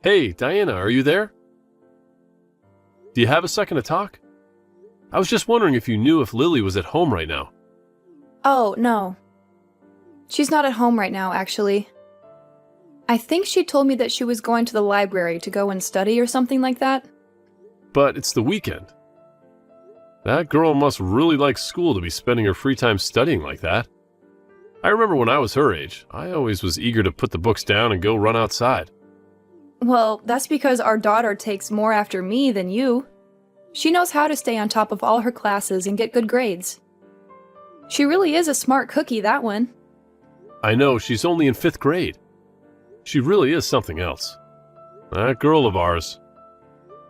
Hey, Diana, are you there? Do you have a second to talk? I was just wondering if you knew if Lily was at home right now. Oh, no. She's not at home right now, actually. I think she told me that she was going to the library to go and study or something like that. But it's the weekend. That girl must really like school to be spending her free time studying like that. I remember when I was her age, I always was eager to put the books down and go run outside. Well, that's because our daughter takes more after me than you. She knows how to stay on top of all her classes and get good grades. She really is a smart cookie, that one. I know, she's only in 5th grade. She really is something else. That girl of ours.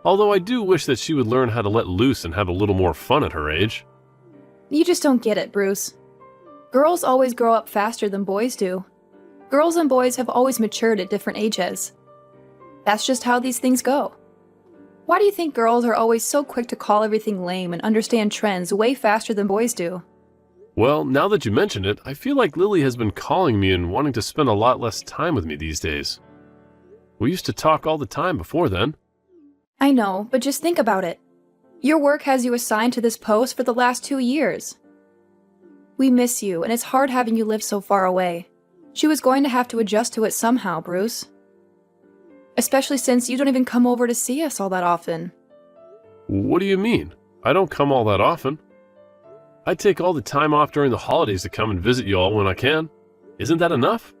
Although I do wish that she would learn how to let loose and have a little more fun at her age. You just don't get it, Bruce. Girls always grow up faster than boys do. Girls and boys have always matured at different ages. That's just how these things go. Why do you think girls are always so quick to call everything lame and understand trends way faster than boys do? Well, now that you mention it, I feel like Lily has been calling me and wanting to spend a lot less time with me these days. We used to talk all the time before then. I know, but just think about it. Your work has you assigned to this post for the last 2 years. We miss you, and it's hard having you live so far away. She was going to have to adjust to it somehow, Bruce. Especially since you don't even come over to see us all that often. What do you mean? I don't come all that often. I take all the time off during the holidays to come and visit you all when I can. Isn't that enough?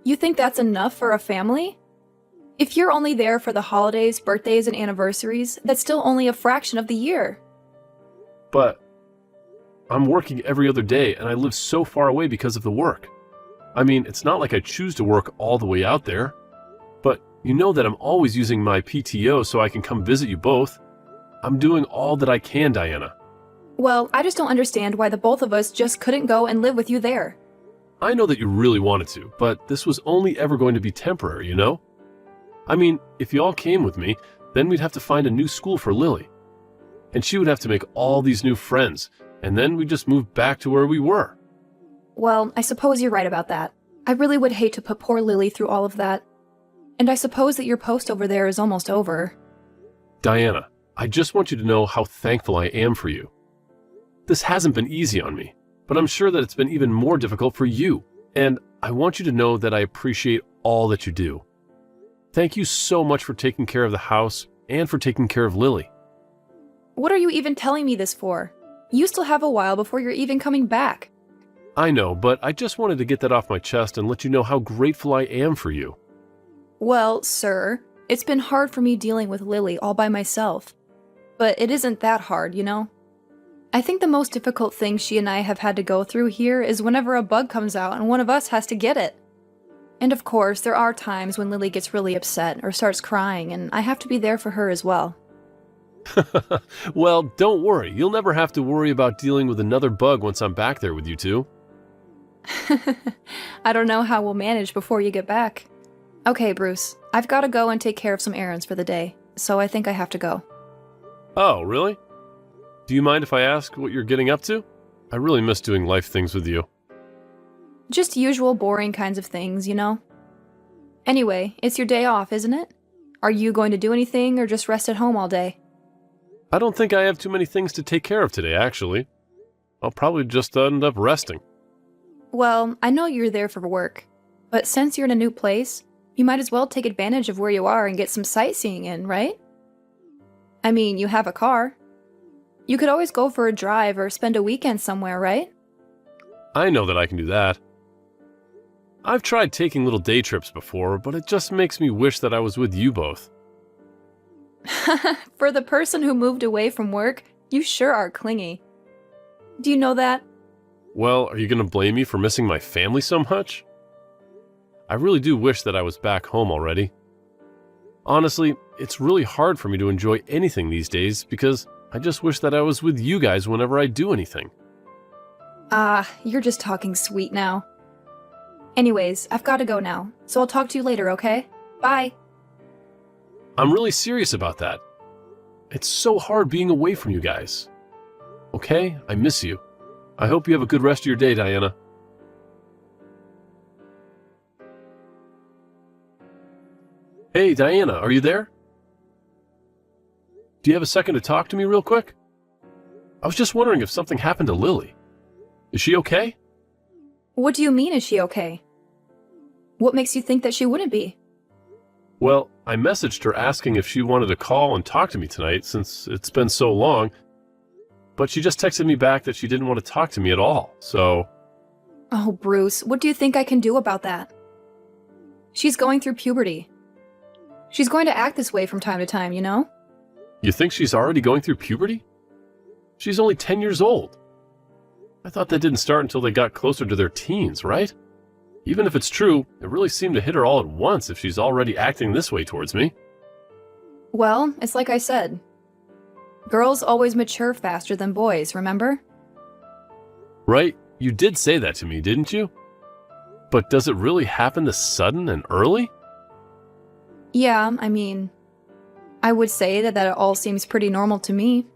You think that's enough for a family? If you're only there for the holidays, birthdays, and anniversaries, that's still only a fraction of the year. But I'm working every other day and I live so far away because of the work. I mean, it's not like I choose to work all the way out there. But you know that I'm always using my PTO so I can come visit you both. I'm doing all that I can, Diana. Well, I just don't understand why the both of us just couldn't go and live with you there. I know that you really wanted to, but this was only ever going to be temporary, you know? I mean, if you all came with me, then we'd have to find a new school for Lily. And she would have to make all these new friends, and then we'd just move back to where we were. Well, I suppose you're right about that. I really would hate to put poor Lily through all of that. And I suppose that your post over there is almost over. Diana, I just want you to know how thankful I am for you. This hasn't been easy on me, but I'm sure that it's been even more difficult for you. And I want you to know that I appreciate all that you do. Thank you so much for taking care of the house and for taking care of Lily. What are you even telling me this for? You still have a while before you're even coming back. I know, but I just wanted to get that off my chest and let you know how grateful I am for you. Well, sir, it's been hard for me dealing with Lily all by myself. But it isn't that hard, you know? I think the most difficult thing she and I have had to go through here is whenever a bug comes out and one of us has to get it. And of course, there are times when Lily gets really upset or starts crying, and I have to be there for her as well. Well, don't worry. You'll never have to worry about dealing with another bug once I'm back there with you two. I don't know how we'll manage before you get back. Okay, Bruce, I've got to go and take care of some errands for the day, so I think I have to go. Oh, really? Do you mind if I ask what you're getting up to? I really miss doing life things with you. Just usual boring kinds of things, you know? Anyway, it's your day off, isn't it? Are you going to do anything or just rest at home all day? I don't think I have too many things to take care of today, actually. I'll probably just end up resting. Well, I know you're there for work, but since you're in a new place, you might as well take advantage of where you are and get some sightseeing in, right? I mean, you have a car. You could always go for a drive or spend a weekend somewhere, right? I know that I can do that. I've tried taking little day trips before, but it just makes me wish that I was with you both. For the person who moved away from work, you sure are clingy. Do you know that? Well, are you going to blame me for missing my family so much? I really do wish that I was back home already. Honestly, it's really hard for me to enjoy anything these days because I just wish that I was with you guys whenever I do anything. You're just talking sweet now. Anyways, I've got to go now, so I'll talk to you later, okay? Bye! I'm really serious about that. It's so hard being away from you guys. Okay, I miss you. I hope you have a good rest of your day, Diana. Hey, Diana, are you there? Do you have a second to talk to me real quick? I was just wondering if something happened to Lily. Is she okay? What do you mean, is she okay? What makes you think that she wouldn't be? Well, I messaged her asking if she wanted to call and talk to me tonight since it's been so long, but she just texted me back that she didn't want to talk to me at all, so... Oh, Bruce, what do you think I can do about that? She's going through puberty. She's going to act this way from time to time, you know? You think she's already going through puberty? She's only 10 years old. I thought that didn't start until they got closer to their teens, right? Even if it's true, it really seemed to hit her all at once if she's already acting this way towards me. Well, it's like I said. Girls always mature faster than boys, remember? Right? You did say that to me, didn't you? But does it really happen this sudden and early? Yeah, I mean, I would say that it all seems pretty normal to me.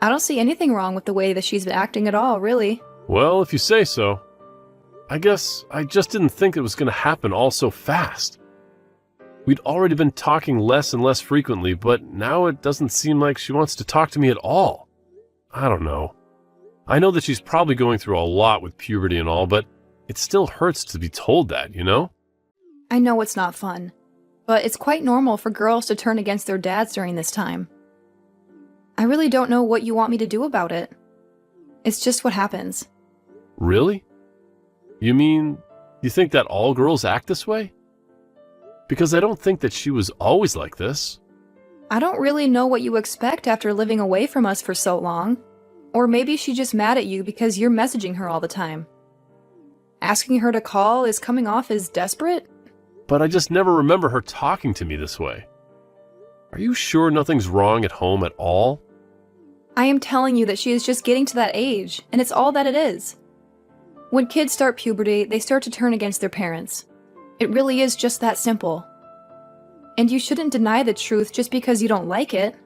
I don't see anything wrong with the way that she's been acting at all, really. Well, if you say so. I guess I just didn't think it was going to happen all so fast. We'd already been talking less and less frequently, but now it doesn't seem like she wants to talk to me at all. I don't know. I know that she's probably going through a lot with puberty and all, but it still hurts to be told that, you know? I know it's not fun, but it's quite normal for girls to turn against their dads during this time. I really don't know what you want me to do about it. It's just what happens. Really? You mean, you think that all girls act this way? Because I don't think that she was always like this. I don't really know what you expect after living away from us for so long. Or maybe she's just mad at you because you're messaging her all the time. Asking her to call is coming off as desperate? But I just never remember her talking to me this way. Are you sure nothing's wrong at home at all? I am telling you that she is just getting to that age, and it's all that it is. When kids start puberty, they start to turn against their parents. It really is just that simple. And you shouldn't deny the truth just because you don't like it.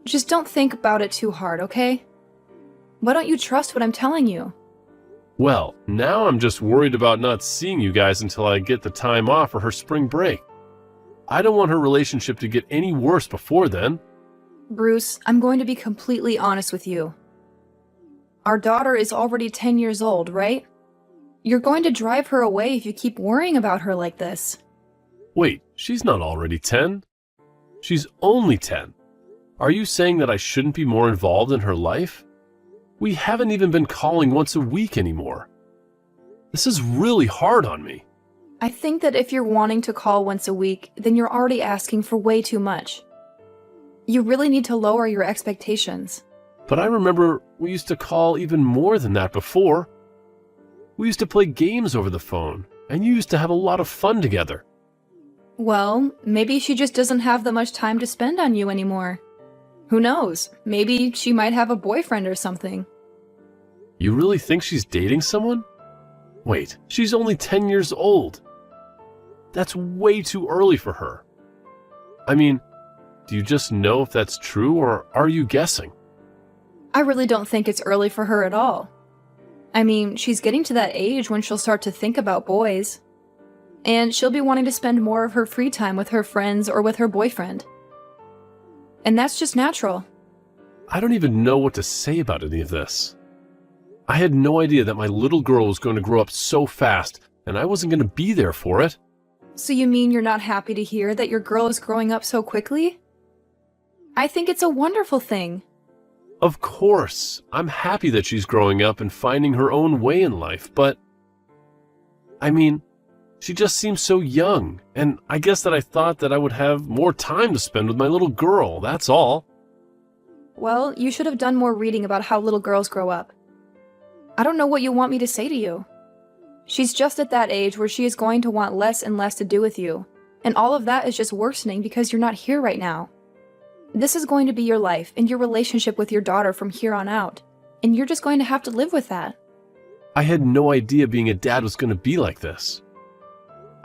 Just don't think about it too hard, okay? Why don't you trust what I'm telling you? Well, now I'm just worried about not seeing you guys until I get the time off for her spring break. I don't want her relationship to get any worse before then. Bruce, I'm going to be completely honest with you. Our daughter is already 10 years old, right? You're going to drive her away if you keep worrying about her like this. Wait, she's not already 10. She's only 10. Are you saying that I shouldn't be more involved in her life? We haven't even been calling once a week anymore. This is really hard on me. I think that if you're wanting to call once a week, then you're already asking for way too much. You really need to lower your expectations. But I remember we used to call even more than that before. We used to play games over the phone, and you used to have a lot of fun together. Well, maybe she just doesn't have that much time to spend on you anymore. Who knows? Maybe she might have a boyfriend or something. You really think she's dating someone? Wait, she's only 10 years old. That's way too early for her. I mean, do you just know if that's true, or are you guessing? I really don't think it's early for her at all. I mean, she's getting to that age when she'll start to think about boys. And she'll be wanting to spend more of her free time with her friends or with her boyfriend. And that's just natural. I don't even know what to say about any of this. I had no idea that my little girl was going to grow up so fast, and I wasn't going to be there for it. So you mean you're not happy to hear that your girl is growing up so quickly? I think it's a wonderful thing. Of course, I'm happy that she's growing up and finding her own way in life, but... I mean, she just seems so young, and I guess that I thought that I would have more time to spend with my little girl, that's all. Well, you should have done more reading about how little girls grow up. I don't know what you want me to say to you. She's just at that age where she is going to want less and less to do with you, and all of that is just worsening because you're not here right now. This is going to be your life and your relationship with your daughter from here on out, and you're just going to have to live with that. I had no idea being a dad was going to be like this.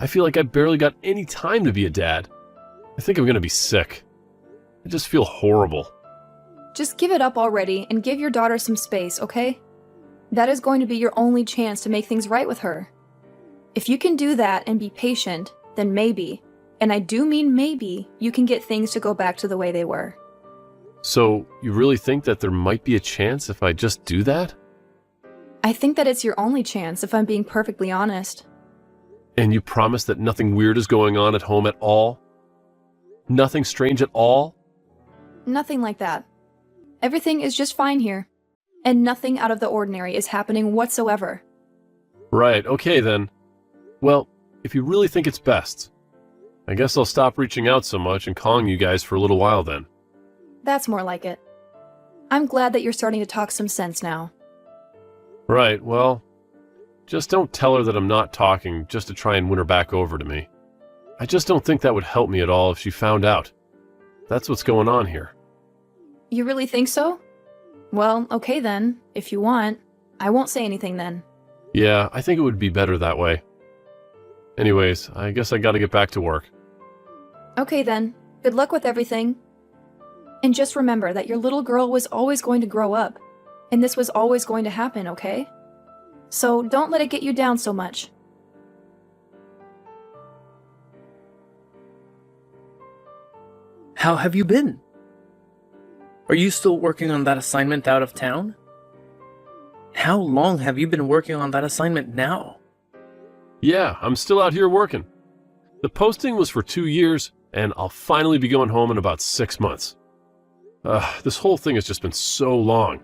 I feel like I barely got any time to be a dad. I think I'm going to be sick. I just feel horrible. Just give it up already and give your daughter some space, okay? That is going to be your only chance to make things right with her. If you can do that and be patient, then maybe, And I do mean maybe you can get things to go back to the way they were. So, you really think that there might be a chance if I just do that? I think that it's your only chance, if I'm being perfectly honest. And you promise that nothing weird is going on at home at all? Nothing strange at all? Nothing like that. Everything is just fine here. And nothing out of the ordinary is happening whatsoever. Right, okay then. Well, if you really think it's best, I guess I'll stop reaching out so much and calling you guys for a little while then. That's more like it. I'm glad that you're starting to talk some sense now. Right, well, just don't tell her that I'm not talking just to try and win her back over to me. I just don't think that would help me at all if she found out. That's what's going on here. You really think so? Well, okay then. If you want, I won't say anything then. Yeah, I think it would be better that way. Anyways, I guess I gotta get back to work. Okay then. Good luck with everything. And just remember that your little girl was always going to grow up. And this was always going to happen, okay? So don't let it get you down so much. How have you been? Are you still working on that assignment out of town? How long have you been working on that assignment now? Yeah, I'm still out here working. The posting was for 2 years, and I'll finally be going home in about 6 months. This whole thing has just been so long.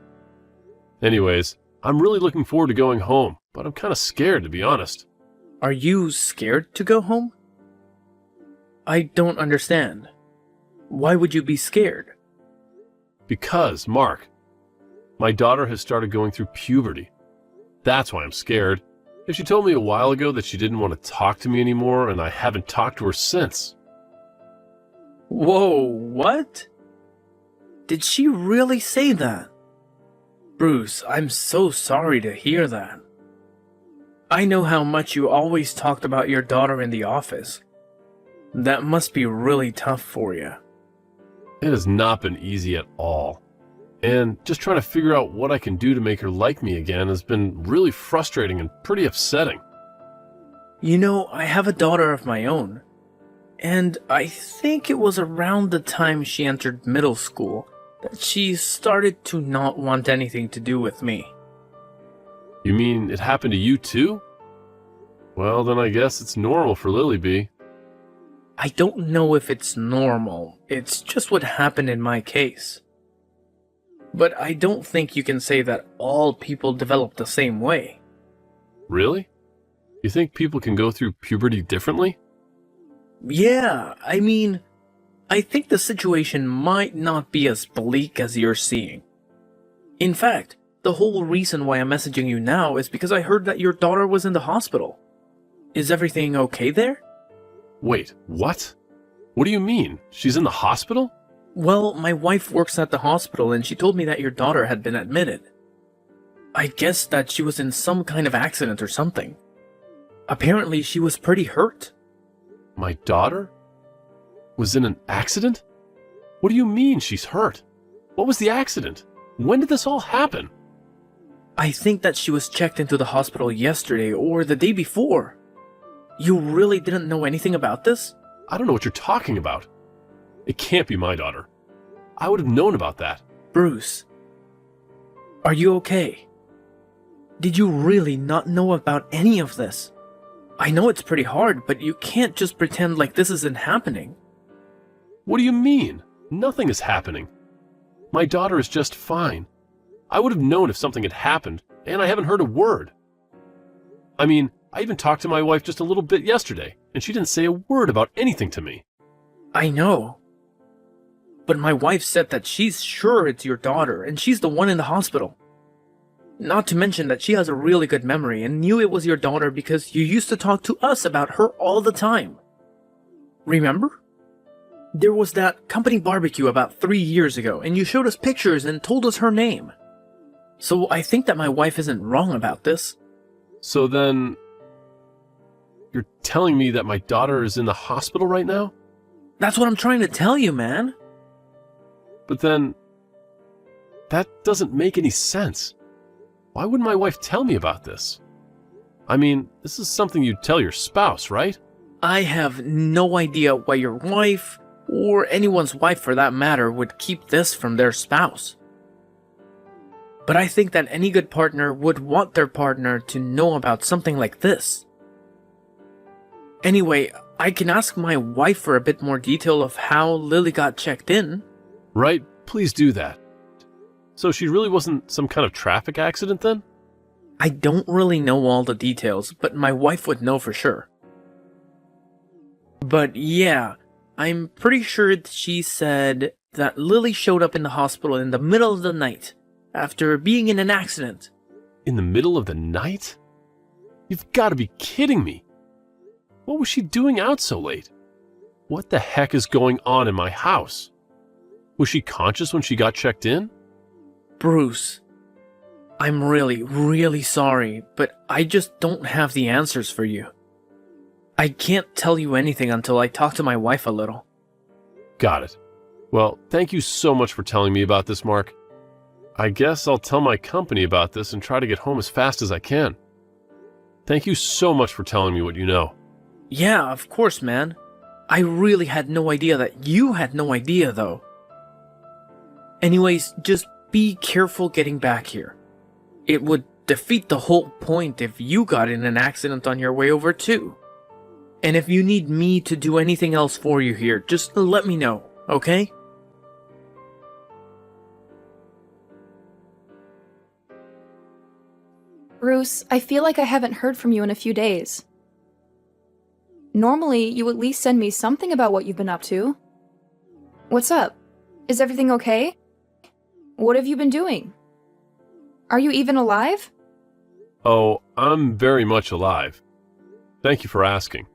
Anyways, I'm really looking forward to going home, but I'm kind of scared, to be honest. Are you scared to go home? I don't understand. Why would you be scared? Because, Mark, my daughter has started going through puberty. That's why I'm scared. If she told me a while ago that she didn't want to talk to me anymore, and I haven't talked to her since. Whoa, what? Did she really say that? Bruce, I'm so sorry to hear that. I know how much you always talked about your daughter in the office. That must be really tough for you. It has not been easy at all. And just trying to figure out what I can do to make her like me again has been really frustrating and pretty upsetting. You know, I have a daughter of my own. And I think it was around the time she entered middle school that she started to not want anything to do with me. You mean it happened to you too? Well, then I guess it's normal for Lily B. I don't know if it's normal. It's just what happened in my case. But I don't think you can say that all people develop the same way. Really? You think people can go through puberty differently? Yeah, I mean, I think the situation might not be as bleak as you're seeing. In fact, the whole reason why I'm messaging you now is because I heard that your daughter was in the hospital. Is everything okay there? Wait, what? What do you mean? She's in the hospital? Well, my wife works at the hospital and she told me that your daughter had been admitted. I guess that she was in some kind of accident or something. Apparently she was pretty hurt. My daughter? Was in an accident? What do you mean she's hurt? What was the accident? When did this all happen? I think that she was checked into the hospital yesterday or the day before. You really didn't know anything about this? I don't know what you're talking about. It can't be my daughter. I would have known about that. Bruce, are you okay? Did you really not know about any of this? I know it's pretty hard, but you can't just pretend like this isn't happening. What do you mean? Nothing is happening. My daughter is just fine. I would have known if something had happened, and I haven't heard a word. I mean, I even talked to my wife just a little bit yesterday, and she didn't say a word about anything to me. I know. But my wife said that she's sure it's your daughter, and she's the one in the hospital. Not to mention that she has a really good memory and knew it was your daughter because you used to talk to us about her all the time. Remember? There was that company barbecue about 3 years ago, and you showed us pictures and told us her name. So I think that my wife isn't wrong about this. So then, you're telling me that my daughter is in the hospital right now? That's what I'm trying to tell you, man. But then, that doesn't make any sense. Why wouldn't my wife tell me about this? I mean, this is something you'd tell your spouse, right? I have no idea why your wife, or anyone's wife for that matter, would keep this from their spouse. But I think that any good partner would want their partner to know about something like this. Anyway, I can ask my wife for a bit more detail of how Lily got checked in. Right? Please do that. So she really wasn't some kind of traffic accident then? I don't really know all the details, but my wife would know for sure. But yeah, I'm pretty sure she said that Lily showed up in the hospital in the middle of the night after being in an accident. In the middle of the night? You've got to be kidding me. What was she doing out so late? What the heck is going on in my house? Was she conscious when she got checked in? Bruce, I'm really, really sorry, but I just don't have the answers for you. I can't tell you anything until I talk to my wife a little. Got it. Well, thank you so much for telling me about this, Mark. I guess I'll tell my company about this and try to get home as fast as I can. Thank you so much for telling me what you know. Yeah, of course, man. I really had no idea that you had no idea, though. Anyways, just be careful getting back here. It would defeat the whole point if you got in an accident on your way over, too. And if you need me to do anything else for you here, just let me know, okay? Bruce, I feel like I haven't heard from you in a few days. Normally, you at least send me something about what you've been up to. What's up? Is everything okay? What have you been doing? Are you even alive? Oh, I'm very much alive. Thank you for asking.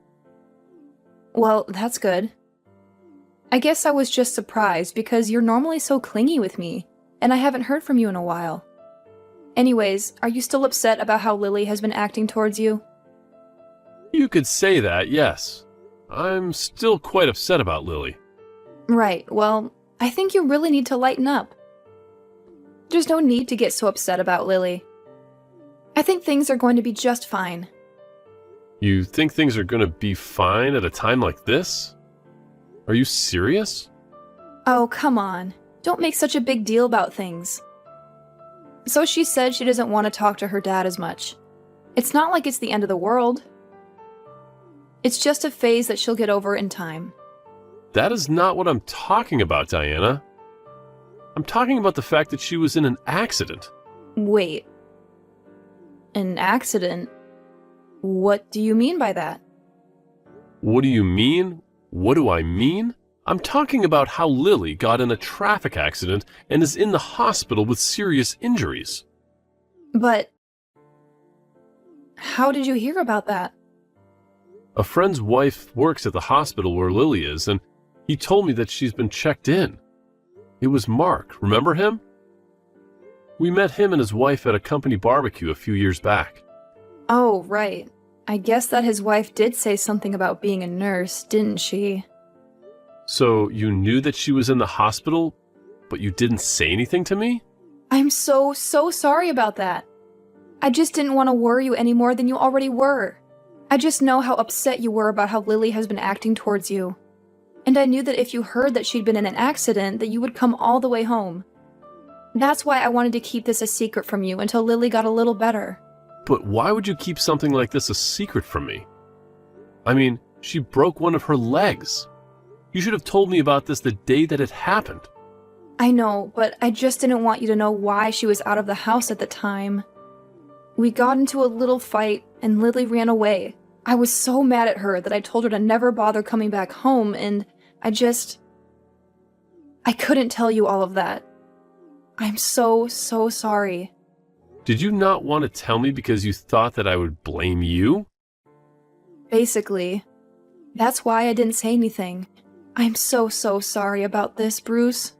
Well, that's good. I guess I was just surprised because you're normally so clingy with me, and I haven't heard from you in a while. Anyways, are you still upset about how Lily has been acting towards you? You could say that, yes. I'm still quite upset about Lily. Right, well, I think you really need to lighten up. There's no need to get so upset about Lily. I think things are going to be just fine. You think things are going to be fine at a time like this? Are you serious? Oh, come on. Don't make such a big deal about things. So she said she doesn't want to talk to her dad as much. It's not like it's the end of the world. It's just a phase that she'll get over in time. That is not what I'm talking about, Diana. I'm talking about the fact that she was in an accident. Wait. An accident? What do you mean by that? What do you mean? What do I mean? I'm talking about how Lily got in a traffic accident and is in the hospital with serious injuries. But how did you hear about that? A friend's wife works at the hospital where Lily is, and he told me that she's been checked in. It was Mark, remember him? We met him and his wife at a company barbecue a few years back. Oh, right. I guess that his wife did say something about being a nurse, didn't she? So you knew that she was in the hospital, but you didn't say anything to me? I'm so sorry about that. I just didn't want to worry you any more than you already were. I just know how upset you were about how Lily has been acting towards you. And I knew that if you heard that she'd been in an accident, that you would come all the way home. That's why I wanted to keep this a secret from you until Lily got a little better. But why would you keep something like this a secret from me? I mean, she broke one of her legs. You should have told me about this the day that it happened. I know, but I just didn't want you to know why she was out of the house at the time. We got into a little fight, and Lily ran away. I was so mad at her that I told her to never bother coming back home, and I couldn't tell you all of that. I'm so sorry. Did you not want to tell me because you thought that I would blame you? Basically. That's why I didn't say anything. I'm so sorry about this, Bruce.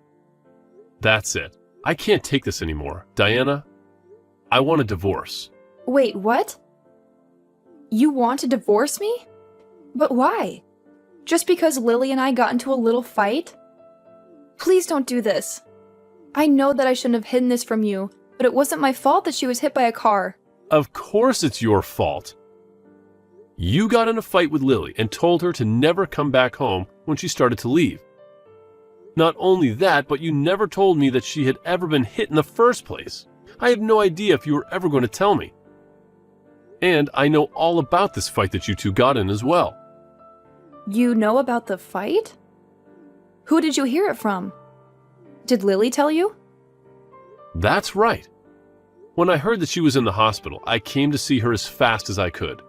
That's it. I can't take this anymore. Diana, I want a divorce. Wait, what? You want to divorce me? But why? Just because Lily and I got into a little fight? Please don't do this. I know that I shouldn't have hidden this from you, but it wasn't my fault that she was hit by a car. Of course it's your fault. You got in a fight with Lily and told her to never come back home when she started to leave. Not only that, but you never told me that she had ever been hit in the first place. I have no idea if you were ever going to tell me. And I know all about this fight that you two got in as well. You know about the fight? Who did you hear it from? Did Lily tell you? That's right. When I heard that she was in the hospital, I came to see her as fast as I could.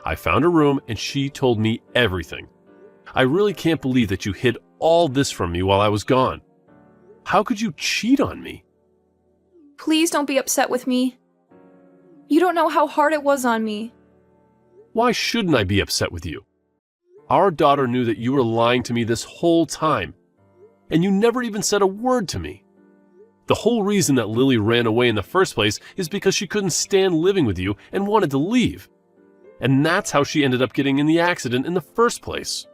I found her room and she told me everything. I really can't believe that you hid all this from me while I was gone. How could you cheat on me? Please don't be upset with me. You don't know how hard it was on me. Why shouldn't I be upset with you? Our daughter knew that you were lying to me this whole time, and you never even said a word to me. The whole reason that Lily ran away in the first place is because she couldn't stand living with you and wanted to leave. And that's how she ended up getting in the accident in the first place.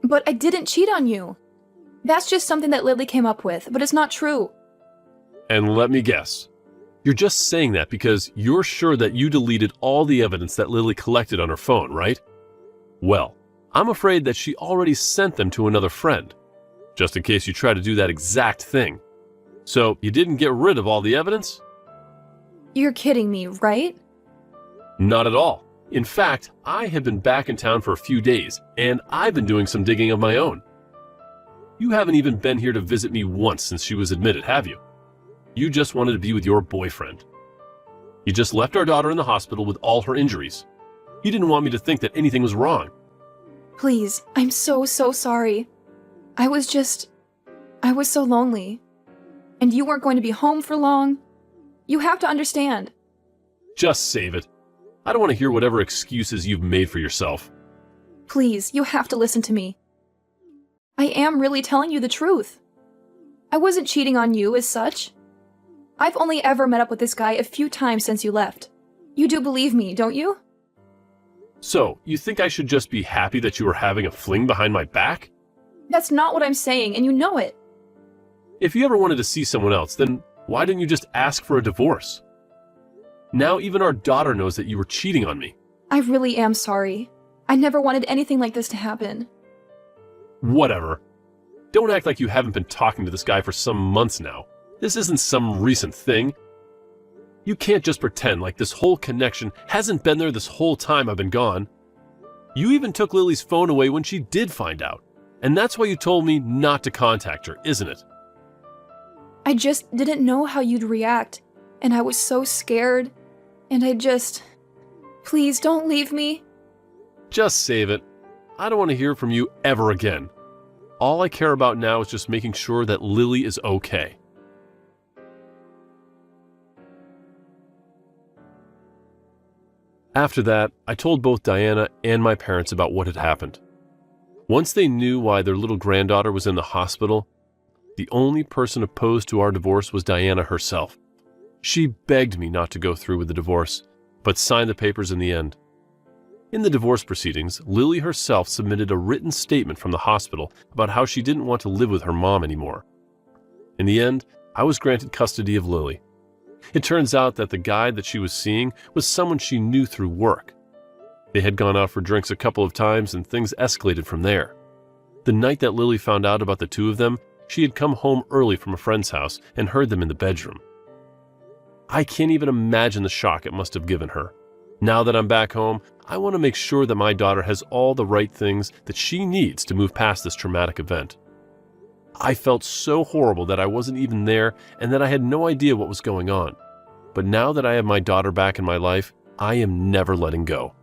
But I didn't cheat on you. That's just something that Lily came up with, but it's not true. And let me guess. You're just saying that because you're sure that you deleted all the evidence that Lily collected on her phone, right? Well, I'm afraid that she already sent them to another friend, just in case you try to do that exact thing. So you didn't get rid of all the evidence? You're kidding me, right? Not at all. In fact, I have been back in town for a few days, and I've been doing some digging of my own. You haven't even been here to visit me once since she was admitted, have you? You just wanted to be with your boyfriend. You just left our daughter in the hospital with all her injuries. You didn't want me to think that anything was wrong. Please, I'm so sorry. I was so lonely. And you weren't going to be home for long. You have to understand. Just save it. I don't want to hear whatever excuses you've made for yourself. Please, you have to listen to me. I am really telling you the truth. I wasn't cheating on you as such. I've only ever met up with this guy a few times since you left. You do believe me, don't you? So, you think I should just be happy that you were having a fling behind my back? That's not what I'm saying, and you know it. If you ever wanted to see someone else, then why didn't you just ask for a divorce? Now even our daughter knows that you were cheating on me. I really am sorry. I never wanted anything like this to happen. Whatever. Don't act like you haven't been talking to this guy for some months now. This isn't some recent thing. You can't just pretend like this whole connection hasn't been there this whole time I've been gone. You even took Lily's phone away when she did find out. And that's why you told me not to contact her, isn't it? I just didn't know how you'd react. And I was so scared. And Please don't leave me. Just save it. I don't want to hear from you ever again. All I care about now is just making sure that Lily is okay. After that, I told both Diana and my parents about what had happened. Once they knew why their little granddaughter was in the hospital, the only person opposed to our divorce was Diana herself. She begged me not to go through with the divorce, but signed the papers in the end. In the divorce proceedings, Lily herself submitted a written statement from the hospital about how she didn't want to live with her mom anymore. In the end, I was granted custody of Lily. It turns out that the guy that she was seeing was someone she knew through work. They had gone out for drinks a couple of times and things escalated from there. The night that Lily found out about the two of them, she had come home early from a friend's house and heard them in the bedroom. I can't even imagine the shock it must have given her. Now that I'm back home, I want to make sure that my daughter has all the right things that she needs to move past this traumatic event. I felt so horrible that I wasn't even there and that I had no idea what was going on. But now that I have my daughter back in my life, I am never letting go.